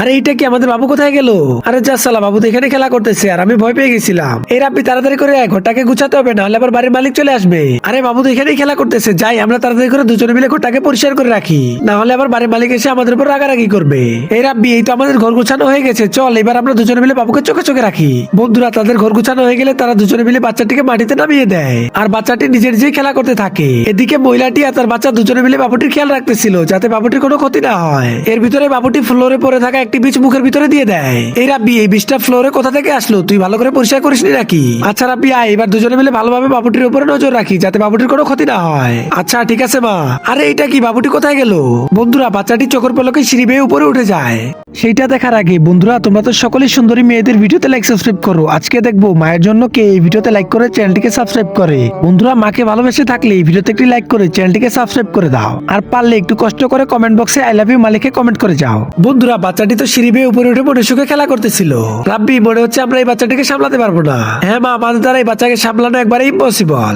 আরে এইটা কি আমাদের বাবু কোথায় গেল? আরে যা সালা, বাবু তো এখানে খেলা করতেছে আর আমি ভয় পেয়ে গেছিলাম। এই রাব্বি তাড়াতাড়ি করে আয়, ঘরটাকে গুছাতে হবে, নাহলে আবার বাড়ির মালিক চলে আসবে। আরে বাবু তো এখানেই খেলা করতেছে, যাই আমরা তাড়াতাড়ি করে দুজনে মিলে ঘরটাকে পরিষ্কার করে রাখি, না হলে আবার বাড়ির মালিক এসে আমাদের উপর রাগারাগি করবে। এই রাব্বি, এই তো আমাদের ঘর গুছানো হয়ে গেছে, চল এবার আমরা দুজনে মিলে বাবুকে চোখে চোখে রাখি। বন্ধুরা তাদের ঘর গুছানো হয়ে গেলে তারা দুজনে মিলে বাচ্চাটিকে মাটিতে নামিয়ে দেয় আর বাচ্চাটি নিজে নিজেই খেলা করতে থাকে। এদিকে মহিলাটি আর তার বাচ্চা দুজনে মিলে বাবুটির খেয়াল রাখতেছিল যাতে বাবুটির কোনো ক্ষতি না হয়। এর ভিতরে বাবুটি ফ্লোরে পড়ে থাকা একটি বীজ মুখের ভিতরে দিয়ে দেয়। এই রাব্বি, এই বীজটা ফ্লোরে কোথা থেকে আসলো? তুই ভালো করে পরিষ্কার করিসনি নাকি? আচ্ছা রাব্বি আয়, এবার দুজনে মিলে ভালোভাবে বাবুটির উপরে নজর রাখি যাতে বাবুটির কোনো ক্ষতি না হয়। আচ্ছা ঠিক আছে মা। আরে এটা কি, বাবুটি কোথায় গেল? বন্ধুরা বাচ্চাটি চোখের পলকে সিঁড়ি বেয়ে উপরে উঠে যায়। সেইটা দেখার আগে বন্ধুরা তোমরা তো সকলেই সুন্দরী মেয়েদের ভিডিওতে লাইক সাবস্ক্রাইব করো। আজকে দেখবো মায়ের জন্য কে এই ভিডিওতে লাইক করে চ্যানেলটিকে সাবস্ক্রাইব করে। বন্ধুরা মাকে ভালোবেসে থাকলে এই ভিডিওতে একটি লাইক করে চ্যানেলটিকে সাবস্ক্রাইব করে দাও, আর পারলে একটু কষ্ট করে কমেন্ট বক্সে আই লাভ ইউ মা লিখে কমেন্ট করে যাও। বন্ধুরা বাচ্চাটি তো সিঁড়ি বেয়ে উপরে উঠে মনে সুখে খেলা করতেছিল। রাব্বি, মনে হচ্ছে আমরা এই বাচ্চাটিকে সামলাতে পারবো না। হ্যাঁ মা, আমাদের দ্বারা এই বাচ্চাকে সামলানো একবারে ইম্পসিবল।